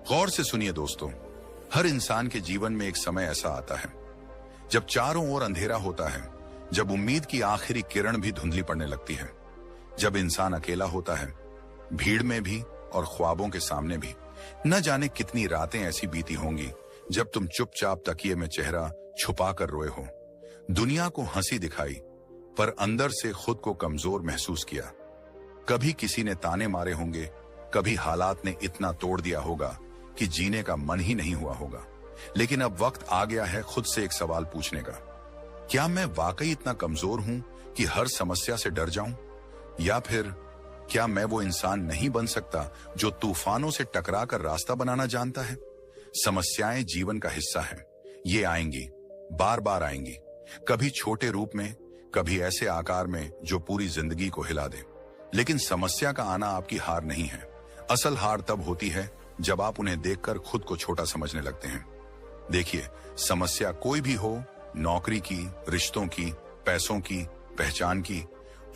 गौर से सुनिए दोस्तों, हर इंसान के जीवन में एक समय ऐसा आता है जब चारों ओर अंधेरा होता है, जब उम्मीद की आखिरी किरण भी धुंधली पड़ने लगती है, जब इंसान अकेला होता है, भीड़ में भी और ख्वाबों के सामने भी। न जाने कितनी रातें ऐसी बीती होंगी जब तुम चुपचाप तकिए में चेहरा छुपा कर रोए हो, दुनिया को हंसी दिखाई पर अंदर से खुद को कमजोर महसूस किया। कभी किसी ने ताने मारे होंगे, कभी हालात ने इतना तोड़ दिया होगा कि जीने का मन ही नहीं हुआ होगा। लेकिन अब वक्त आ गया है खुद से एक सवाल पूछने का, क्या मैं वाकई इतना कमजोर हूं कि हर समस्या से डर जाऊं? या फिर क्या मैं वो इंसान नहीं बन सकता जो तूफानों से टकरा कर रास्ता बनाना जानता है? समस्याएं जीवन का हिस्सा है, ये आएंगी, बार बार आएंगी, कभी छोटे रूप में, कभी ऐसे आकार में जो पूरी जिंदगी को हिला दे। लेकिन समस्या का आना आपकी हार नहीं है। असल हार तब होती है जब आप उन्हें देखकर खुद को छोटा समझने लगते हैं। देखिए, समस्या कोई भी हो, नौकरी की, रिश्तों की, पैसों की, पहचान की,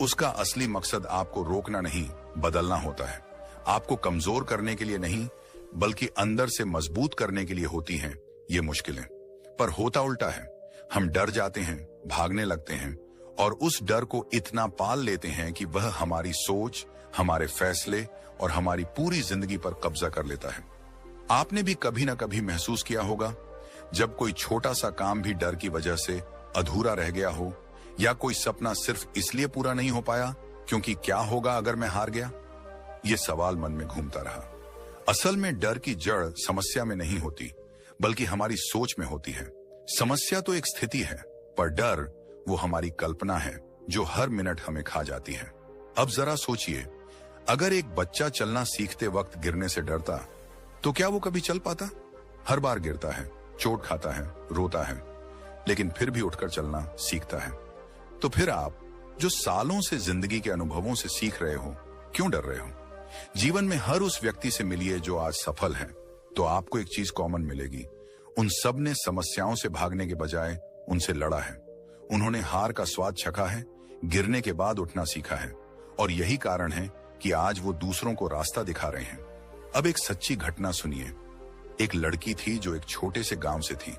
उसका असली मकसद आपको रोकना नहीं, बदलना होता है। आपको कमजोर करने के लिए नहीं, बल्कि अंदर से मजबूत करने के लिए होती हैं ये मुश्किलें। पर होता उल्टा है, हम डर जाते हैं, भागने लगते हैं और उस डर को इतना पाल लेते हैं कि वह हमारी सोच, हमारे फैसले और हमारी पूरी जिंदगी पर कब्जा कर लेता है। आपने भी कभी ना कभी महसूस किया होगा जब कोई छोटा सा काम भी डर की वजह से अधूरा रह गया हो, या कोई सपना सिर्फ इसलिए पूरा नहीं हो पाया क्योंकि क्या होगा अगर मैं हार गया? ये सवाल मन में घूमता रहा। असल में डर की जड़ समस्या में नहीं होती, बल्कि हमारी सोच में होती है। समस्या तो एक स्थिति है, पर डर वो हमारी कल्पना है जो हर मिनट हमें खा जाती है। अब जरा सोचिए, अगर एक बच्चा चलना सीखते वक्त गिरने से डरता, तो क्या वो कभी चल पाता? हर बार गिरता है, चोट खाता है, रोता है, लेकिन फिर भी उठकर चलना सीखता है। तो फिर आप जो सालों से जिंदगी के अनुभवों से सीख रहे हो, क्यों डर रहे हो? जीवन में हर उस व्यक्ति से मिलिए जो आज सफल है, तो आपको एक चीज कॉमन मिलेगी। उन सब ने समस्याओं से भागने के बजाय उनसे लड़ा है। उन्होंने हार का स्वाद चखा है, गिरने के बाद उठना सीखा है, और यही कारण है कि आज वो दूसरों को रास्ता दिखा रहे हैं। अब एक सच्ची घटना सुनिए। एक लड़की थी जो एक छोटे से गांव से थी।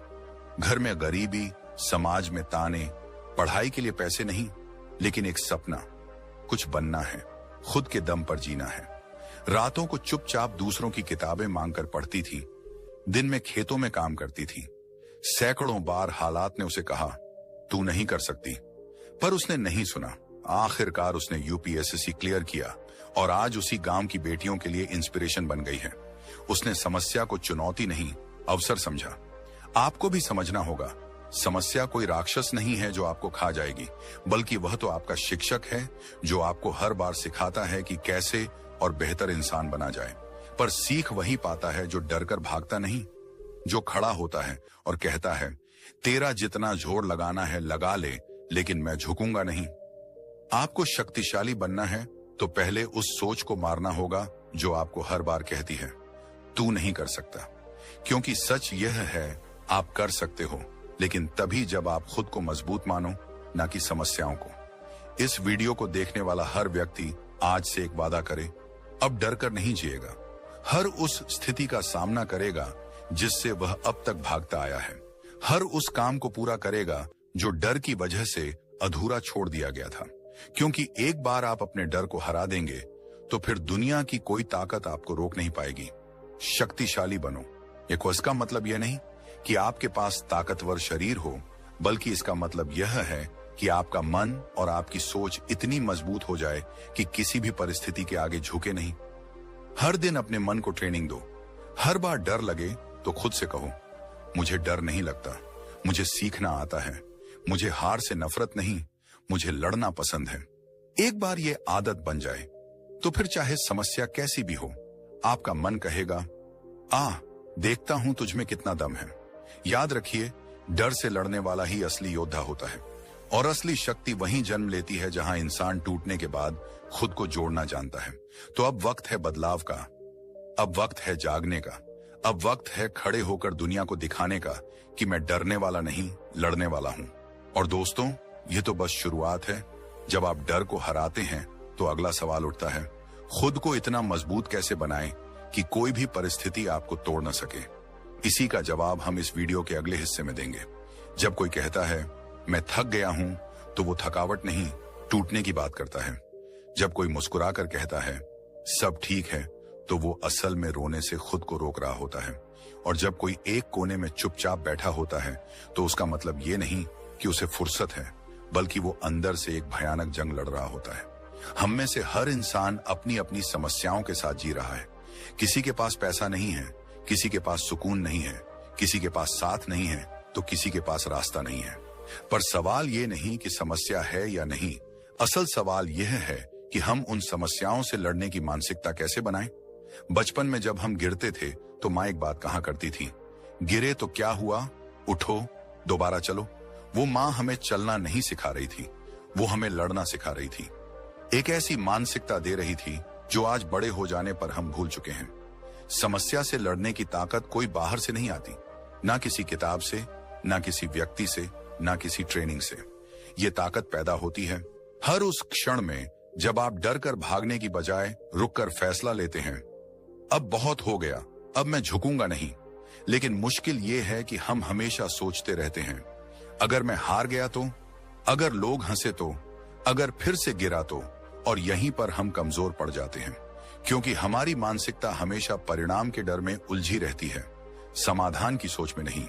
घर में गरीबी, समाज में ताने, पढ़ाई के लिए पैसे नहीं, लेकिन एक सपना, कुछ बनना है, खुद के दम पर जीना है। रातों को चुपचाप दूसरों की किताबें मांगकर पढ़ती थी, दिन में खेतों में काम करती थी। सैकड़ों बार हालात ने उसे कहा, तू नहीं कर सकती, पर उसने नहीं सुना। आखिरकार उसने यूपीएससी क्लियर किया और आज उसी गांव की बेटियों के लिए इंस्पिरेशन बन गई है। उसने समस्या को चुनौती नहीं, अवसर समझा। आपको भी समझना होगा, समस्या कोई राक्षस नहीं है जो आपको खा जाएगी, बल्कि वह तो आपका शिक्षक है जो आपको हर बार सिखाता है कि कैसे और बेहतर इंसान बना जाए। पर सीख वही पाता है जो डरकर भागता नहीं, जो खड़ा होता है और कहता है, तेरा जितना जोर लगाना है लगा ले, लेकिन मैं झुकूंगा नहीं। आपको शक्तिशाली बनना है तो पहले उस सोच को मारना होगा जो आपको हर बार कहती है, तू नहीं कर सकता। क्योंकि सच यह है, आप कर सकते हो, लेकिन तभी जब आप खुद को मजबूत मानो, ना कि समस्याओं को। इस वीडियो को देखने वाला हर व्यक्ति आज से एक वादा करे, अब डर कर नहीं जिएगा। हर उस स्थिति का सामना करेगा जिससे वह अब तक भागता आया है। हर उस काम को पूरा करेगा जो डर की वजह से अधूरा छोड़ दिया गया था। क्योंकि एक बार आप अपने डर को हरा देंगे तो फिर दुनिया की कोई ताकत आपको रोक नहीं पाएगी। शक्तिशाली बनो। देखो, इसका मतलब यह नहीं कि आपके पास ताकतवर शरीर हो, बल्कि इसका मतलब यह है कि आपका मन और आपकी सोच इतनी मजबूत हो जाए कि किसी भी परिस्थिति के आगे झुके नहीं। हर दिन अपने मन को ट्रेनिंग दो। हर बार डर लगे तो खुद से कहो, मुझे डर नहीं लगता, मुझे सीखना आता है, मुझे हार से नफरत नहीं, मुझे लड़ना पसंद है। एक बार ये आदत बन जाए तो फिर चाहे समस्या कैसी भी हो, आपका मन कहेगा, देखता हूं तुझ में कितना दम है। याद रखिए, डर से लड़ने वाला ही असली योद्धा होता है, और असली शक्ति वहीं जन्म लेती है जहां इंसान टूटने के बाद खुद को जोड़ना जानता है। तो अब वक्त है बदलाव का, अब वक्त है जागने का, अब वक्त है खड़े होकर दुनिया को दिखाने का कि मैं डरने वाला नहीं, लड़ने वाला हूं। और दोस्तों, ये तो बस शुरुआत है। जब आप डर को हराते हैं तो अगला सवाल उठता है, खुद को इतना मजबूत कैसे बनाएं कि कोई भी परिस्थिति आपको तोड़ न सके। इसी का जवाब हम इस वीडियो के अगले हिस्से में देंगे। जब कोई कहता है मैं थक गया हूं, तो वो थकावट नहीं, टूटने की बात करता है। जब कोई मुस्कुरा कर कहता है सब ठीक है, तो वो असल में रोने से खुद को रोक रहा होता है। और जब कोई एक कोने में चुपचाप बैठा होता है, तो उसका मतलब ये नहीं कि उसे फुर्सत है, बल्कि वो अंदर से एक भयानक जंग लड़ रहा होता है। हम में से हर इंसान अपनी अपनी समस्याओं के साथ जी रहा है। किसी के पास पैसा नहीं है, किसी के पास सुकून नहीं है, किसी के पास साथ नहीं है, तो किसी के पास रास्ता नहीं है। पर सवाल ये नहीं कि समस्या है या नहीं, असल सवाल यह है कि हम उन समस्याओं से लड़ने की मानसिकता कैसे बनाएं। बचपन में जब हम गिरते थे, तो माँ एक बात कहा करती थी, गिरे तो क्या हुआ, उठो, दोबारा चलो। वो माँ हमें चलना नहीं सिखा रही थी, वो हमें लड़ना सिखा रही थी। एक ऐसी मानसिकता दे रही थी जो आज बड़े हो जाने पर हम भूल चुके हैं। समस्या से लड़ने की ताकत कोई बाहर से नहीं आती, ना किसी किताब से, ना किसी व्यक्ति से, ना किसी ट्रेनिंग से। ये ताकत पैदा होती है हर उस क्षण में जब आप डर कर भागने की बजाय रुककर फैसला लेते हैं, अब बहुत हो गया, अब मैं झुकूंगा नहीं। लेकिन मुश्किल ये है कि हम हमेशा सोचते रहते हैं, अगर मैं हार गया तो, अगर लोग हंसे तो, अगर फिर से गिरा तो, और यहीं पर हम कमजोर पड़ जाते हैं, क्योंकि हमारी मानसिकता हमेशा परिणाम के डर में उलझी रहती है, समाधान की सोच में नहीं।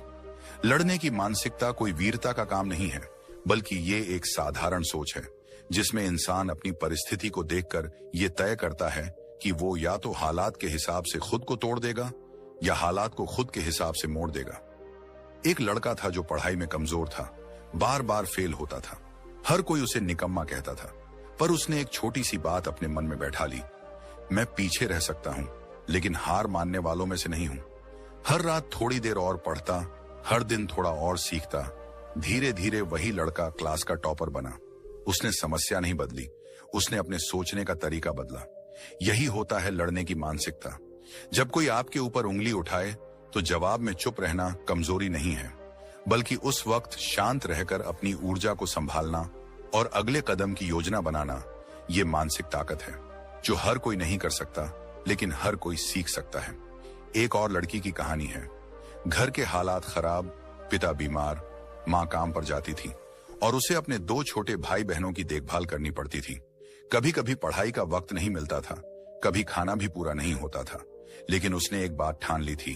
लड़ने की मानसिकता कोई वीरता का काम नहीं है, बल्कि ये एक साधारण सोच है, जिसमें इंसान अपनी परिस्थिति को देखकर ये तय करता है कि वो या तो हालात के हिसाब से खुद को तोड़ देगा, या हालात को खुद के हिसाब से मोड़ देगा। एक लड़का था जो पढ़ाई में कमजोर था, बार बार फेल होता था, हर कोई उसे निकम्मा कहता था। पर उसने एक छोटी सी बात अपने मन में बैठा ली, मैं पीछे रह सकता हूं, लेकिन हार मानने वालों में से नहीं हूं। हर रात थोड़ी देर और पढ़ता, हर दिन थोड़ा और सीखता। धीरे धीरे वही लड़का क्लास का टॉपर बना। उसने समस्या नहीं बदली, उसने अपने सोचने का तरीका बदला। यही होता है लड़ने की मानसिकता। जब कोई आपके ऊपर उंगली उठाए, तो जवाब में चुप रहना कमजोरी नहीं है, बल्कि उस वक्त शांत रहकर अपनी ऊर्जा को संभालना और अगले कदम की योजना बनाना, ये मानसिक ताकत है जो हर कोई नहीं कर सकता, लेकिन हर कोई सीख सकता है। एक और लड़की की कहानी है। घर के हालात खराब, पिता बीमार, माँ काम पर जाती थी और उसे अपने 2 छोटे भाई बहनों की देखभाल करनी पड़ती थी। कभी कभी पढ़ाई का वक्त नहीं मिलता था, कभी खाना भी पूरा नहीं होता था, लेकिन उसने एक बात ठान ली थी,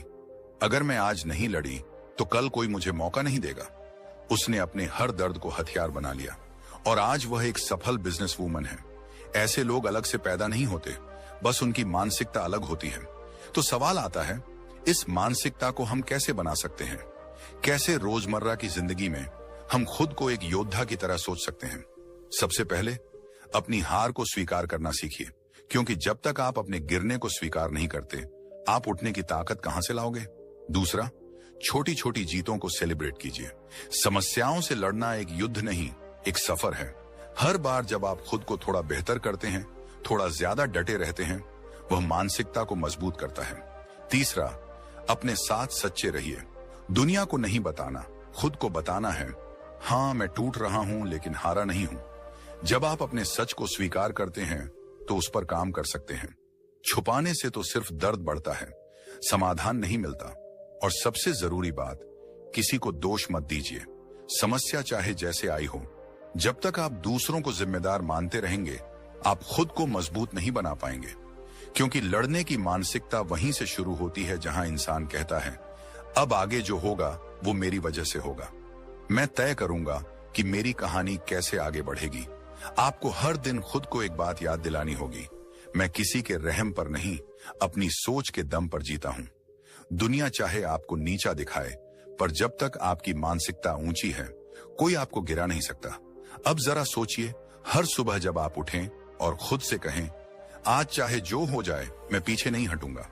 अगर मैं आज नहीं लड़ी तो कल कोई मुझे मौका नहीं देगा। उसने अपने हर दर्द को हथियार बना लिया और आज वह एक सफल बिजनेस वूमन है। ऐसे लोग अलग से पैदा नहीं होते, बस उनकी मानसिकता अलग होती है। तो सवाल आता है, इस मानसिकता को हम कैसे बना सकते हैं? कैसे रोजमर्रा की जिंदगी में हम खुद को एक योद्धा की तरह सोच सकते हैं? सबसे पहले अपनी हार को स्वीकार करना सीखिए, क्योंकि जब तक आप अपने गिरने को स्वीकार नहीं करते, आप उठने की ताकत कहां से लाओगे? दूसरा, छोटी छोटी जीतों को सेलिब्रेट कीजिए। समस्याओं से लड़ना एक युद्ध नहीं, एक सफर है। हर बार जब आप खुद को थोड़ा बेहतर करते हैं, थोड़ा ज्यादा डटे रहते हैं, वह मानसिकता को मजबूत करता है। तीसरा, अपने साथ सच्चे रहिए। दुनिया को नहीं बताना, खुद को बताना है, हाँ मैं टूट रहा हूं लेकिन हारा नहीं हूं। जब आप अपने सच को स्वीकार करते हैं, तो उस पर काम कर सकते हैं। छुपाने से तो सिर्फ दर्द बढ़ता है, समाधान नहीं मिलता। और सबसे जरूरी बात, किसी को दोष मत दीजिए। समस्या चाहे जैसे आई हो, जब तक आप दूसरों को जिम्मेदार मानते रहेंगे, आप खुद को मजबूत नहीं बना पाएंगे। क्योंकि लड़ने की मानसिकता वहीं से शुरू होती है जहां इंसान कहता है, अब आगे जो होगा वो मेरी वजह से होगा। मैं तय करूंगा कि मेरी कहानी कैसे आगे बढ़ेगी। आपको हर दिन खुद को एक बात याद दिलानी होगी, मैं किसी के रहम पर नहीं, अपनी सोच के दम पर जीता हूं। दुनिया चाहे आपको नीचा दिखाए, पर जब तक आपकी मानसिकता ऊंची है, कोई आपको गिरा नहीं सकता। अब जरा सोचिए, हर सुबह जब आप उठें और खुद से कहें, आज चाहे जो हो जाए मैं पीछे नहीं हटूंगा,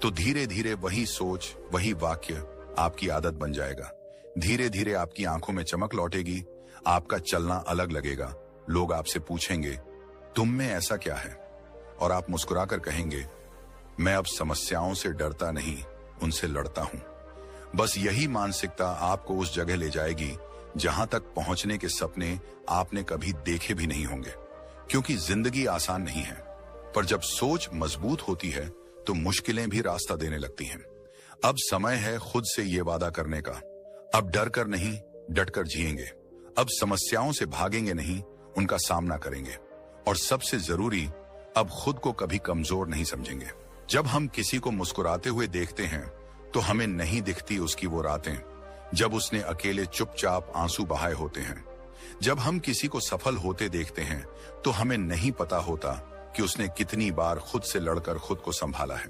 तो धीरे धीरे वही सोच, वही वाक्य आपकी आदत बन जाएगा। धीरे धीरे आपकी आंखों में चमक लौटेगी, आपका चलना अलग लगेगा। लोग आपसे पूछेंगे, तुम में ऐसा क्या है? और आप मुस्कुराकर कहेंगे, मैं अब समस्याओं से डरता नहीं, उनसे लड़ता हूं। बस यही मानसिकता आपको उस जगह ले जाएगी जहां तक पहुंचने के सपने आपने कभी देखे भी नहीं होंगे। क्योंकि जिंदगी आसान नहीं है, पर जब सोच मजबूत होती है तो मुश्किलें भी रास्ता देने लगती हैं। अब समय है खुद से ये वादा करने का, अब डर कर नहीं, डटकर जिएंगे। अब समस्याओं से भागेंगे नहीं, उनका सामना करेंगे। और सबसे जरूरी, अब खुद को कभी कमजोर नहीं समझेंगे। जब हम किसी को मुस्कुराते हुए देखते हैं तो हमें नहीं दिखती उसकी वो रातें जब उसने अकेले चुपचाप आंसू बहाए होते हैं। जब हम किसी को सफल होते देखते हैं तो हमें नहीं पता होता कि उसने कितनी बार खुद से लड़कर खुद को संभाला है।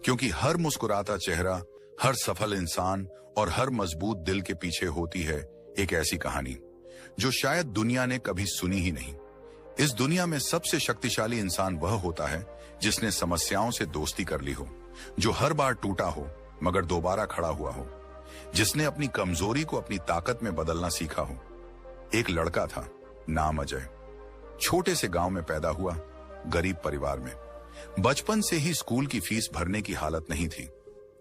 क्योंकि हर मुस्कुराता चेहरा, हर सफल इंसान और हर मजबूत दिल के पीछे होती है एक ऐसी कहानी जो शायद दुनिया ने कभी सुनी ही नहीं। इस दुनिया में सबसे शक्तिशाली इंसान वह होता है जिसने समस्याओं से दोस्ती कर ली हो, जो हर बार टूटा हो मगर दोबारा खड़ा हुआ हो, जिसने अपनी कमजोरी को अपनी ताकत में बदलना सीखा हो। एक लड़का था, नाम अजय। छोटे से गांव में पैदा हुआ, गरीब परिवार में। बचपन से ही स्कूल की फीस भरने की हालत नहीं थी।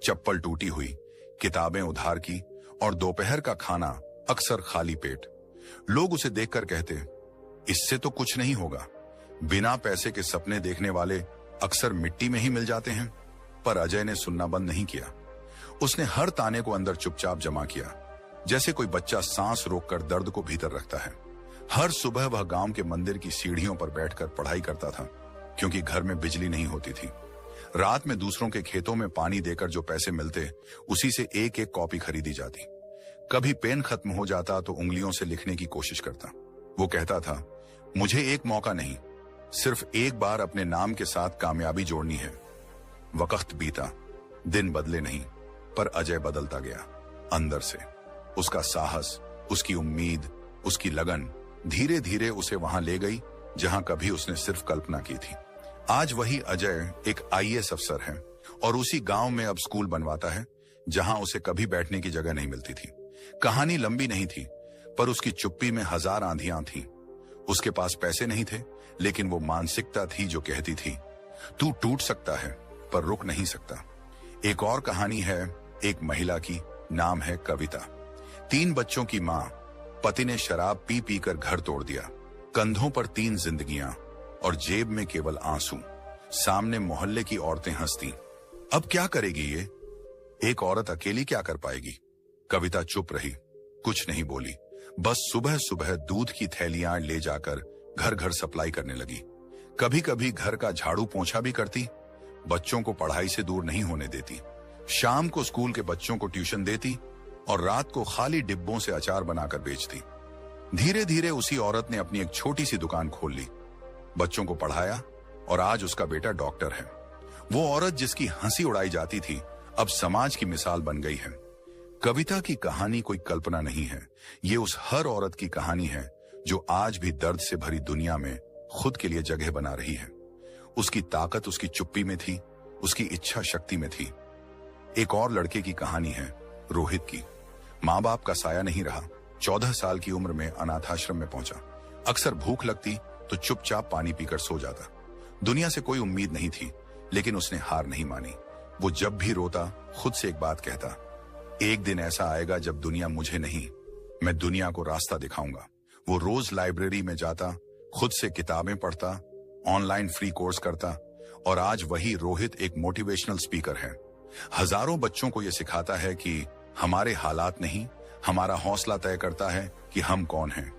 चप्पल टूटी हुई, किताबें उधार की और दोपहर का खाना अक्सर खाली पेट। लोग उसे देखकर कहते, इससे तो कुछ नहीं होगा। बिना पैसे के सपने देखने वाले अक्सर मिट्टी में ही मिल जाते हैं। पर अजय ने सुनना बंद नहीं किया। उसने हर ताने को अंदर चुपचाप जमा किया, जैसे कोई बच्चा सांस रोककर दर्द को भीतर रखता है। हर सुबह वह गांव के मंदिर की सीढ़ियों पर बैठकर पढ़ाई करता था, क्योंकि घर में बिजली नहीं होती थी। रात में दूसरों के खेतों में पानी देकर जो पैसे मिलते, उसी से एक एक कॉपी खरीदी जाती। कभी पेन खत्म हो जाता तो उंगलियों से लिखने की कोशिश करता। वो कहता था, मुझे एक मौका नहीं, सिर्फ एक बार अपने नाम के साथ कामयाबी जोड़नी है। वक्त बीता, दिन बदले नहीं, पर अजय बदलता गया अंदर से। उसका साहस, उसकी उम्मीद, उसकी लगन धीरे धीरे उसे वहां ले गई जहां कभी उसने सिर्फ कल्पना की थी। आज वही अजय एक आईएएस अफसर है और उसी गांव में अब स्कूल बनवाता है जहां उसे कभी बैठने की जगह नहीं मिलती थी। कहानी लंबी नहीं थी, पर उसकी चुप्पी में हजार आंधियां थीं। उसके पास पैसे नहीं थे, लेकिन वो मानसिकता थी जो कहती थी, तू टूट सकता है पर रुक नहीं सकता। एक और कहानी है एक महिला की, नाम है कविता। 3 बच्चों की मां, पति ने शराब पी पी कर घर तोड़ दिया। कंधों पर 3 जिंदगियां और जेब में केवल आंसू। सामने मोहल्ले की औरतें हंसती। अब क्या करेगी ये? एक औरत अकेली क्या कर पाएगी? कविता चुप रही, कुछ नहीं बोली। बस सुबह सुबह दूध की थैलियां ले जाकर घर घर सप्लाई करने लगी। कभी कभी घर का झाड़ू पोंछा भी करती। बच्चों को पढ़ाई से दूर नहीं होने देती। शाम को स्कूल के बच्चों को ट्यूशन देती और रात को खाली डिब्बों से अचार बनाकर बेचती। धीरे धीरे उसी औरत ने अपनी एक छोटी सी दुकान खोल ली, बच्चों को पढ़ाया और आज उसका बेटा डॉक्टर है। वो औरत जिसकी हंसी उड़ाई जाती थी, अब समाज की मिसाल बन गई है। कविता की कहानी कोई कल्पना नहीं है, ये उस हर औरत की कहानी है जो आज भी दर्द से भरी दुनिया में खुद के लिए जगह बना रही है। उसकी ताकत उसकी चुप्पी में थी, उसकी इच्छा शक्ति में थी। एक और लड़के की कहानी है, रोहित की। माँ बाप का साया नहीं रहा। 14 साल की उम्र में अनाथाश्रम में पहुंचा। अक्सर भूख लगती तो चुपचाप पानी पीकर सो जाता। दुनिया से कोई उम्मीद नहीं थी, लेकिन उसने हार नहीं मानी। वो जब भी रोता खुद से एक बात कहता, एक दिन ऐसा आएगा जब दुनिया मुझे नहीं, मैं दुनिया को रास्ता दिखाऊंगा। वो रोज लाइब्रेरी में जाता, खुद से किताबें पढ़ता, ऑनलाइन फ्री कोर्स करता और आज वही रोहित एक मोटिवेशनल स्पीकर है। हजारों बच्चों को यह सिखाता है कि हमारे हालात नहीं, हमारा हौसला तय करता है कि हम कौन हैं।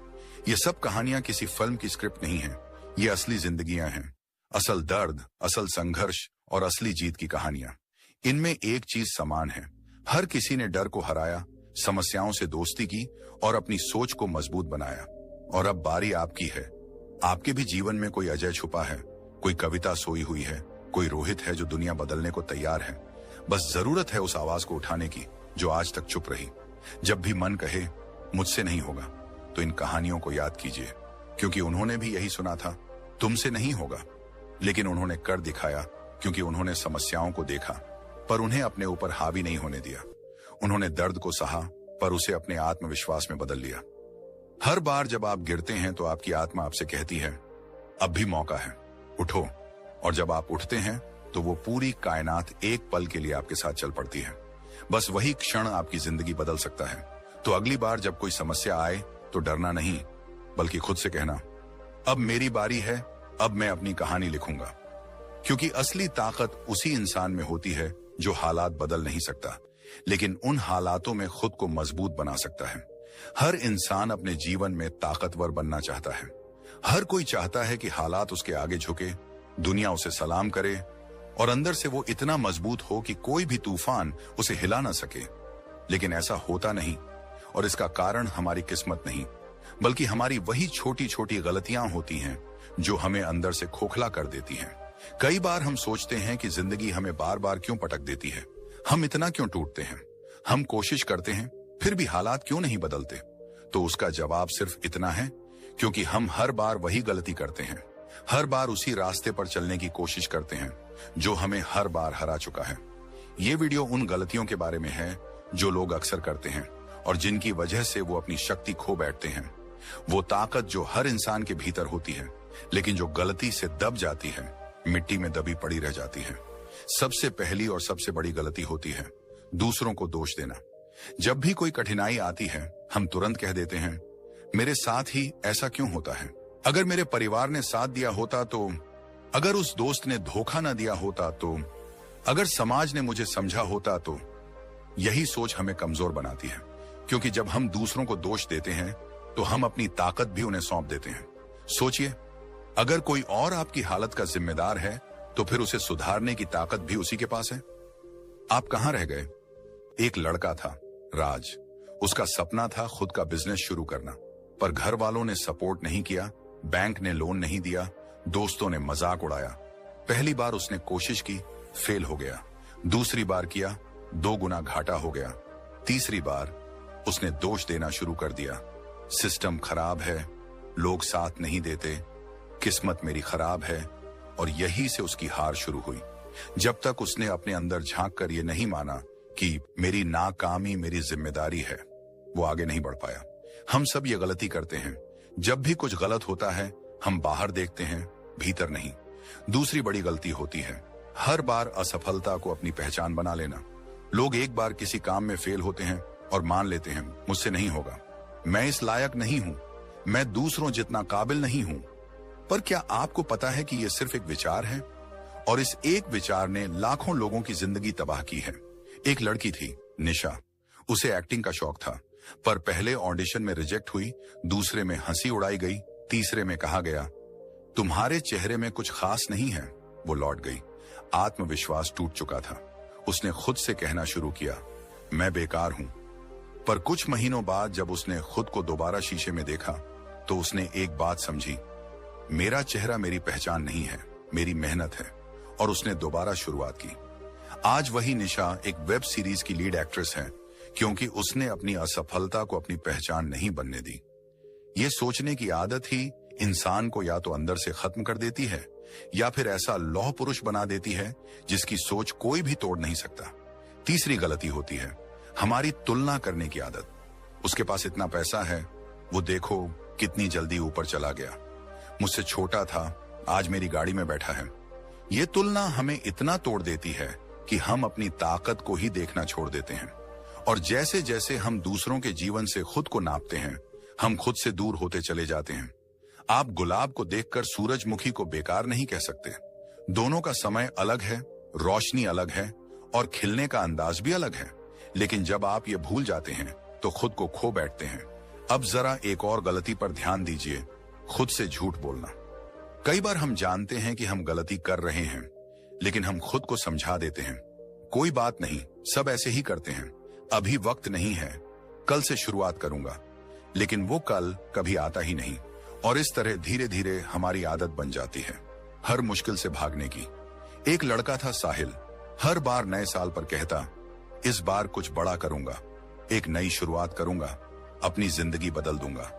ये सब कहानियां किसी फिल्म की स्क्रिप्ट नहीं है, ये असली जिंदगियां हैं। असल दर्द, असल संघर्ष और असली जीत की कहानियां। इनमें एक चीज समान है, हर किसी ने डर को हराया, समस्याओं से दोस्ती की और अपनी सोच को मजबूत बनाया। और अब बारी आपकी है। आपके भी जीवन में कोई अजय छुपा है, कोई कविता सोई हुई है, कोई रोहित है जो दुनिया बदलने को तैयार है। बस जरूरत है उस आवाज को उठाने की जो आज तक चुप रही। जब भी मन कहे मुझसे नहीं होगा, तो इन कहानियों को याद कीजिए, क्योंकि उन्होंने भी यही सुना था, तुमसे नहीं होगा। लेकिन उन्होंने कर दिखाया, क्योंकि उन्होंने समस्याओं को देखा पर उन्हें अपने ऊपर हावी नहीं होने दिया। उन्होंने दर्द को सहा पर उसे अपने आत्मविश्वास में बदल लिया। हर बार जब आप गिरते हैं तो आपकी आत्मा आपसे कहती है, अब भी मौका है, उठो। और जब आप उठते हैं तो वो पूरी कायनात एक पल के लिए आपके साथ चल पड़ती है। बस वही क्षण आपकी जिंदगी बदल सकता है। तो अगली बार जब कोई समस्या आए तो डरना नहीं, बल्कि खुद से कहना, अब मेरी बारी है, अब मैं अपनी कहानी लिखूंगा। क्योंकि असली ताकत उसी इंसान में होती है जो हालात बदल नहीं सकता, लेकिन उन हालातों में खुद को मजबूत बना सकता है। हर इंसान अपने जीवन में ताकतवर बनना चाहता है। हर कोई चाहता है कि हालात उसके आगे झुके, दुनिया उसे सलाम करे और अंदर से वो इतना मजबूत हो कि कोई भी तूफान उसे हिला ना सके। लेकिन ऐसा होता नहीं, और इसका कारण हमारी किस्मत नहीं, बल्कि हमारी वही छोटी छोटी गलतियां होती हैं जो हमें अंदर से खोखला कर देती हैं। कई बार हम सोचते हैं कि जिंदगी हमें बार बार क्यों पटक देती है, हम इतना क्यों टूटते हैं, हम कोशिश करते हैं फिर भी हालात क्यों नहीं बदलते। तो उसका जवाब सिर्फ इतना है, क्योंकि हम हर बार वही गलती करते हैं, हर बार उसी रास्ते पर चलने की कोशिश करते हैं जो हमें हर बार हरा चुका है। ये वीडियो उन गलतियों के बारे में है जो लोग अक्सर करते हैं और जिनकी वजह से वो अपनी शक्ति खो बैठते हैं। वो ताकत जो हर इंसान के भीतर होती है, लेकिन जो गलती से दब जाती है, मिट्टी में दबी पड़ी रह जाती है। सबसे पहली और सबसे बड़ी गलती होती है दूसरों को दोष देना। जब भी कोई कठिनाई आती है, हम तुरंत कह देते हैं, मेरे साथ ही ऐसा क्यों होता है, अगर मेरे परिवार ने साथ दिया होता तो, अगर उस दोस्त ने धोखा ना दिया होता तो, अगर समाज ने मुझे समझा होता तो। यही सोच हमें कमजोर बनाती है, क्योंकि जब हम दूसरों को दोष देते हैं तो हम अपनी ताकत भी उन्हें सौंप देते हैं। सोचिए, अगर कोई और आपकी हालत का जिम्मेदार है तो फिर उसे सुधारने की ताकत भी उसी के पास है। आप कहां रह गए? एक लड़का था, राज। उसका सपना था खुद का बिजनेस शुरू करना, पर घर वालों ने सपोर्ट नहीं किया, बैंक ने लोन नहीं दिया, दोस्तों ने मजाक उड़ाया। पहली बार उसने कोशिश की, फेल हो गया। दूसरी बार किया, 2 गुना घाटा हो गया। तीसरी बार उसने दोष देना शुरू कर दिया, सिस्टम खराब है, लोग साथ नहीं देते, किस्मत मेरी खराब है। और यही से उसकी हार शुरू हुई। जब तक उसने अपने अंदर झांक कर ये नहीं माना कि मेरी नाकामी मेरी जिम्मेदारी है, वो आगे नहीं बढ़ पाया। हम सब ये गलती करते हैं, जब भी कुछ गलत होता है हम बाहर देखते हैं, भीतर नहीं। दूसरी बड़ी गलती होती है हर बार असफलता को अपनी पहचान बना लेना। लोग एक बार किसी काम में फेल होते हैं और मान लेते हैं, मुझसे नहीं होगा, मैं इस लायक नहीं हूं, मैं दूसरों जितना काबिल नहीं हूं। पर क्या आपको पता है कि यह सिर्फ एक विचार है, और इस एक विचार ने लाखों लोगों की जिंदगी तबाह की है। एक लड़की थी, निशा। उसे एक्टिंग का शौक था, पर पहले ऑडिशन में रिजेक्ट हुई, दूसरे में हंसी उड़ाई गई, तीसरे में कहा गया तुम्हारे चेहरे में कुछ खास नहीं है। वो लौट गई, आत्मविश्वास टूट चुका था। उसने खुद से कहना शुरू किया, मैं बेकार हूं। पर कुछ महीनों बाद जब उसने खुद को दोबारा शीशे में देखा तो उसने एक बात समझी, मेरा चेहरा मेरी पहचान नहीं है, मेरी मेहनत है। और उसने दोबारा शुरुआत की। आज वही निशा एक वेब सीरीज की लीड एक्ट्रेस है, क्योंकि उसने अपनी असफलता को अपनी पहचान नहीं बनने दी। ये सोचने की आदत ही इंसान को या तो अंदर से खत्म कर देती है या फिर ऐसा लौह पुरुष बना देती है जिसकी सोच कोई भी तोड़ नहीं सकता। तीसरी गलती होती है हमारी तुलना करने की आदत। उसके पास इतना पैसा है, वो देखो कितनी जल्दी ऊपर चला गया, मुझसे छोटा था, आज मेरी गाड़ी में बैठा है। ये तुलना हमें इतना तोड़ देती है कि हम अपनी ताकत को ही देखना छोड़ देते हैं। और जैसे जैसे हम दूसरों के जीवन से खुद को नापते हैं, हम खुद से दूर होते चले जाते हैं। आप गुलाब को देखकर सूरजमुखी को बेकार नहीं कह सकते। दोनों का समय अलग है, रोशनी अलग है और खिलने का अंदाज भी अलग है। लेकिन जब आप ये भूल जाते हैं तो खुद को खो बैठते हैं। अब जरा एक और गलती पर ध्यान दीजिए, खुद से झूठ बोलना। कई बार हम जानते हैं कि हम गलती कर रहे हैं, लेकिन हम खुद को समझा देते हैं, कोई बात नहीं, सब ऐसे ही करते हैं, अभी वक्त नहीं है, कल से शुरुआत करूंगा। लेकिन वो कल कभी आता ही नहीं। और इस तरह धीरे धीरे हमारी आदत बन जाती है हर मुश्किल से भागने की। एक लड़का था साहिल, हर बार नए साल पर कहता, इस बार कुछ बड़ा करूंगा, एक नई शुरुआत करूंगा, अपनी जिंदगी बदल दूंगा।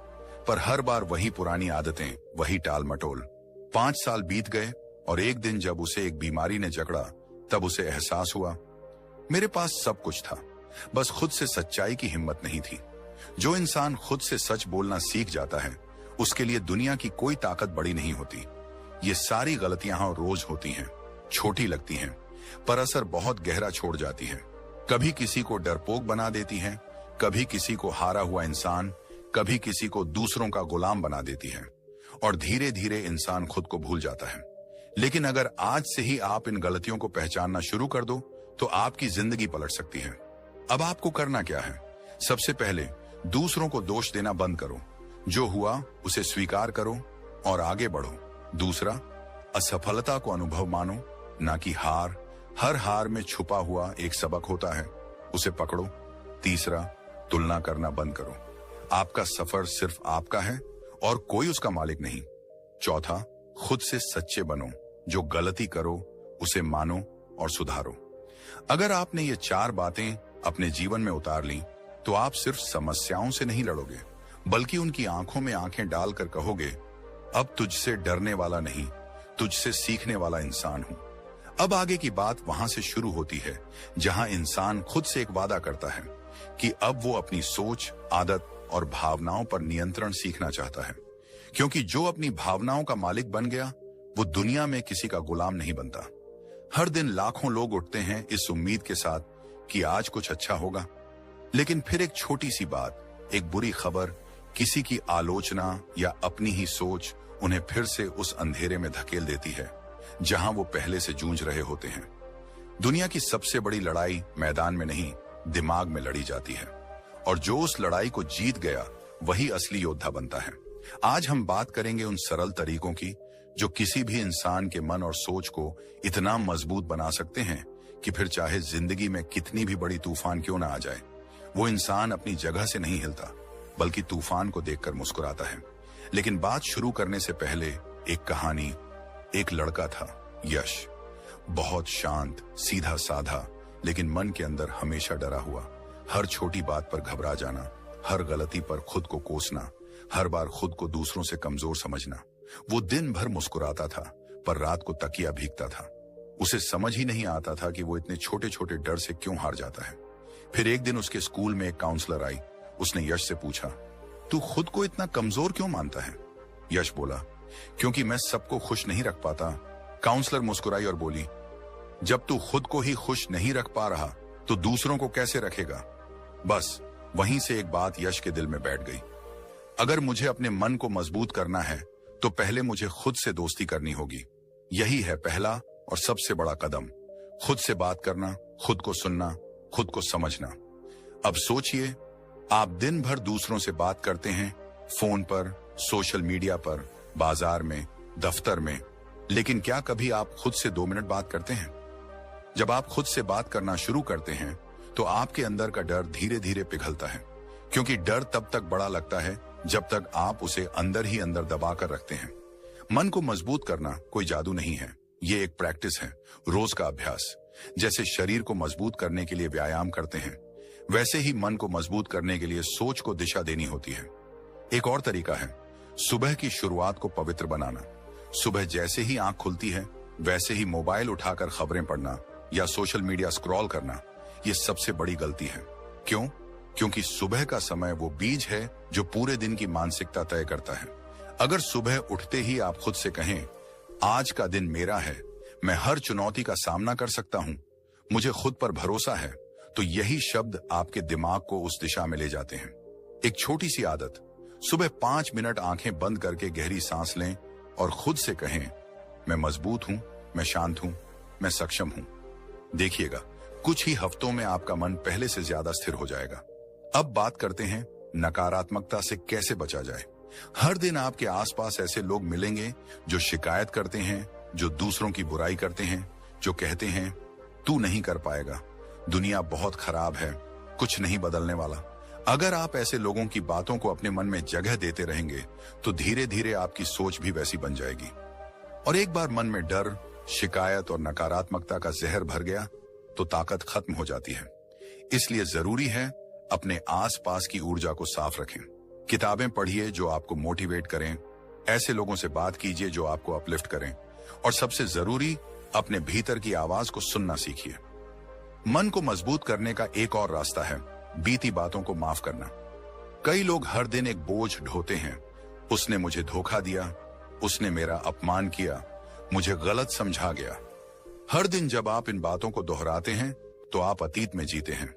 पर हर बार वही पुरानी आदतें, वही टाल मटोल। 5 साल बीत गए और एक दिन जब उसे एक बीमारी ने जकड़ा, तब उसे एहसास हुआ, मेरे पास सब कुछ था, बस खुद से सच्चाई की हिम्मत नहीं थी। जो इंसान खुद से सच बोलना सीख जाता है, उसके लिए दुनिया की कोई ताकत बड़ी नहीं होती। ये सारी गलतियां रोज होती हैं, छोटी लगती हैं, पर असर बहुत गहरा छोड़ जाती है। कभी किसी को डरपोक बना देती हैं, कभी किसी को हारा हुआ इंसान, कभी किसी को दूसरों का गुलाम बना देती है। और धीरे धीरे इंसान खुद को भूल जाता है। लेकिन अगर आज से ही आप इन गलतियों को पहचानना शुरू कर दो तो आपकी जिंदगी पलट सकती है। अब आपको करना क्या है? सबसे पहले दूसरों को दोष देना बंद करो। जो हुआ उसे स्वीकार करो और आगे बढ़ो। दूसरा, असफलता को अनुभव मानो, ना कि हार। हर हार में छुपा हुआ एक सबक होता है, उसे पकड़ो। तीसरा, तुलना करना बंद करो। आपका सफर सिर्फ आपका है और कोई उसका मालिक नहीं। चौथा, खुद से सच्चे बनो। जो गलती करो उसे मानो और सुधारो। अगर आपने ये 4 बातें अपने जीवन में उतार ली तो आप सिर्फ समस्याओं से नहीं लड़ोगे, बल्कि उनकी आंखों में आंखें डालकर कहोगे, अब तुझसे डरने वाला नहीं, तुझसे सीखने वाला इंसान हूं। अब आगे की बात वहां से शुरू होती है जहां इंसान खुद से एक वादा करता है कि अब वो अपनी सोच, आदत और भावनाओं पर नियंत्रण सीखना चाहता है। क्योंकि जो अपनी भावनाओं का मालिक बन गया वो दुनिया में किसी का गुलाम नहीं बनता। हर दिन लाखों लोग उठते हैं इस उम्मीद के साथ कि आज कुछ अच्छा होगा, लेकिन फिर एक छोटी सी बात, एक बुरी खबर, किसी की आलोचना या अपनी ही सोच उन्हें फिर से उस अंधेरे में धकेल देती है जहां वो पहले से जूझ रहे होते हैं। दुनिया की सबसे बड़ी लड़ाई मैदान में नहीं, दिमाग में लड़ी जाती है, और जो उस लड़ाई को जीत गया वही असली योद्धा बनता है। आज हम बात करेंगे उन सरल तरीकों की जो किसी भी इंसान के मन और सोच को इतना मजबूत बना सकते हैं कि फिर चाहे जिंदगी में कितनी भी बड़ी तूफान क्यों ना आ जाए, वो इंसान अपनी जगह से नहीं हिलता, बल्कि तूफान को देखकर मुस्कुराता है। लेकिन बात शुरू करने से पहले एक कहानी। एक लड़का था, यश। बहुत शांत, सीधा साधा, लेकिन मन के अंदर हमेशा डरा हुआ। हर छोटी बात पर घबरा जाना, हर गलती पर खुद को कोसना, हर बार खुद को दूसरों से कमजोर समझना। वो दिन भर मुस्कुराता था, पर रात को तकिया भीगता था। उसे समझ ही नहीं आता था कि वो इतने छोटे छोटे डर से क्यों हार जाता है। फिर एक दिन उसके स्कूल में एक काउंसलर आई। उसने यश से पूछा, तू खुद को इतना कमजोर क्यों मानता है? यश बोला, क्योंकि मैं सबको खुश नहीं रख पाता। काउंसलर मुस्कुराई और बोली, जब तू खुद को ही खुश नहीं रख पा रहा तो दूसरों को कैसे रखेगा? बस वहीं से एक बात यश के दिल में बैठ गई। अगर मुझे अपने मन को मजबूत करना है तो पहले मुझे खुद से दोस्ती करनी होगी। यही है पहला और सबसे बड़ा कदम। खुद से बात करना, खुद को सुनना, खुद को समझना। अब सोचिए, आप दिन भर दूसरों से बात करते हैं, फोन पर, सोशल मीडिया पर, बाजार में, दफ्तर में, लेकिन क्या कभी आप खुद से 2 मिनट बात करते हैं? जब आप खुद से बात करना शुरू करते हैं तो आपके अंदर का डर धीरे धीरे पिघलता है, क्योंकि डर तब तक बड़ा लगता है जब तक आप उसे अंदर ही अंदर दबा कर रखते हैं। मन को मजबूत करना कोई जादू नहीं है, ये एक प्रैक्टिस है, रोज का अभ्यास। जैसे शरीर को मजबूत करने के लिए व्यायाम करते हैं, वैसे ही मन को मजबूत करने के लिए सोच को दिशा देनी होती है। एक और तरीका है, सुबह की शुरुआत को पवित्र बनाना। सुबह जैसे ही आंख खुलती है वैसे ही मोबाइल उठाकर खबरें पढ़ना या सोशल मीडिया स्क्रॉल करना, ये सबसे बड़ी गलती है। क्यों? क्योंकि सुबह का समय वो बीज है जो पूरे दिन की मानसिकता तय करता है। अगर सुबह उठते ही आप खुद से कहें, आज का दिन मेरा है, मैं हर चुनौती का सामना कर सकता हूं, मुझे खुद पर भरोसा है, तो यही शब्द आपके दिमाग को उस दिशा में ले जाते हैं। एक छोटी सी आदत, सुबह 5 मिनट आंखें बंद करके गहरी सांस लें और खुद से कहें, मैं मजबूत हूं, मैं शांत हूं, मैं सक्षम हूं। देखिएगा, कुछ ही हफ्तों में आपका मन पहले से ज्यादा स्थिर हो जाएगा। अब बात करते हैं नकारात्मकता से कैसे बचा जाए। हर दिन आपके आसपास ऐसे लोग मिलेंगे जो शिकायत करते हैं, जो दूसरों की बुराई करते हैं, जो कहते हैं तू नहीं कर पाएगा, दुनिया बहुत खराब है, कुछ नहीं बदलने वाला। अगर आप ऐसे लोगों की बातों को अपने मन में जगह देते रहेंगे तो धीरे धीरे आपकी सोच भी वैसी बन जाएगी। और एक बार मन में डर, शिकायत और नकारात्मकता का जहर भर गया तो ताकत खत्म हो जाती है। इसलिए जरूरी है अपने आसपास की ऊर्जा को साफ रखें। किताबें पढ़िए जो आपको मोटिवेट करें, ऐसे लोगों से बात कीजिए जो आपको अपलिफ्ट करें, और सबसे जरूरी, अपने भीतर की आवाज को सुनना सीखिए। मन को मजबूत करने का एक और रास्ता है बीती बातों को माफ करना। कई लोग हर दिन एक बोझ ढोते हैं, उसने मुझे धोखा दिया, उसने मेरा अपमान किया, मुझे गलत समझा गया। हर दिन जब आप इन बातों को दोहराते हैं तो आप अतीत में जीते हैं,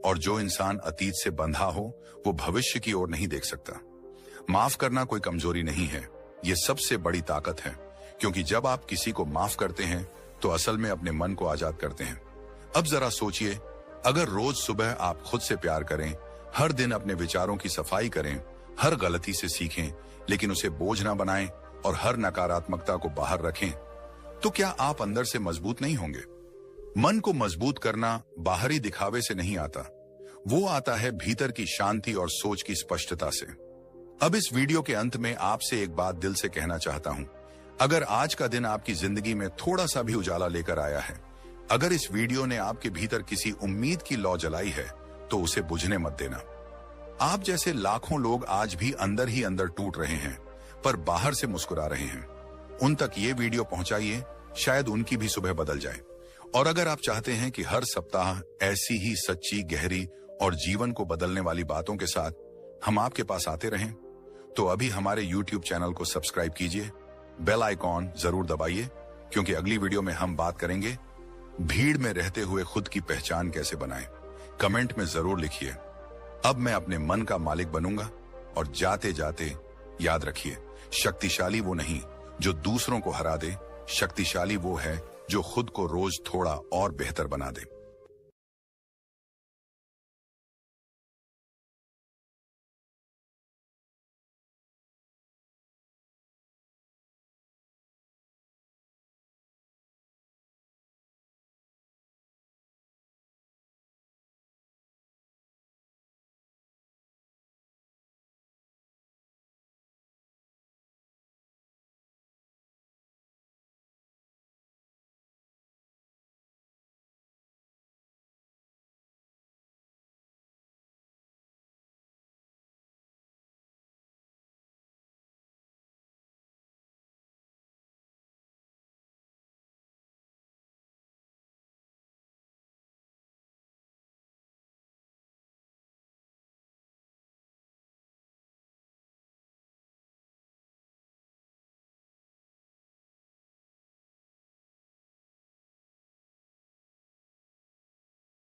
और जो इंसान अतीत से बंधा हो वो भविष्य की ओर नहीं देख सकता। माफ करना कोई कमजोरी नहीं है, ये सबसे बड़ी ताकत है, क्योंकि जब आप किसी को माफ करते हैं तो असल में अपने मन को आजाद करते हैं। अब जरा सोचिए, अगर रोज सुबह आप खुद से प्यार करें, हर दिन अपने विचारों की सफाई करें, हर गलती से सीखें लेकिन उसे बोझ ना बनाएं और हर नकारात्मकता को बाहर रखें, तो क्या आप अंदर से मजबूत नहीं होंगे? मन को मजबूत करना बाहरी दिखावे से नहीं आता, वो आता है भीतर की शांति और सोच की स्पष्टता से। अब इस वीडियो के अंत में आपसे एक बात दिल से कहना चाहता हूं। अगर आज का दिन आपकी जिंदगी में थोड़ा सा भी उजाला लेकर आया है, अगर इस वीडियो ने आपके भीतर किसी उम्मीद की लौ जलाई है, तो उसे बुझने मत देना। आप जैसे लाखों लोग आज भी अंदर ही अंदर टूट रहे हैं, पर बाहर से मुस्कुरा रहे हैं। उन तक ये वीडियो पहुंचाइए, शायद उनकी भी सुबह बदल जाए। और अगर आप चाहते हैं कि हर सप्ताह ऐसी ही सच्ची, गहरी और जीवन को बदलने वाली बातों के साथ हम आपके पास आते रहें, तो अभी हमारे YouTube चैनल को सब्सक्राइब कीजिए, बेल आइकॉन जरूर दबाइए, क्योंकि अगली वीडियो में हम बात करेंगे भीड़ में रहते हुए खुद की पहचान कैसे बनाएं। कमेंट में जरूर लिखिए, अब मैं अपने मन का मालिक बनूंगा। और जाते जाते याद रखिए, शक्तिशाली वो नहीं जो दूसरों को हरा दे, शक्तिशाली वो है जो खुद को रोज थोड़ा और बेहतर बना दे।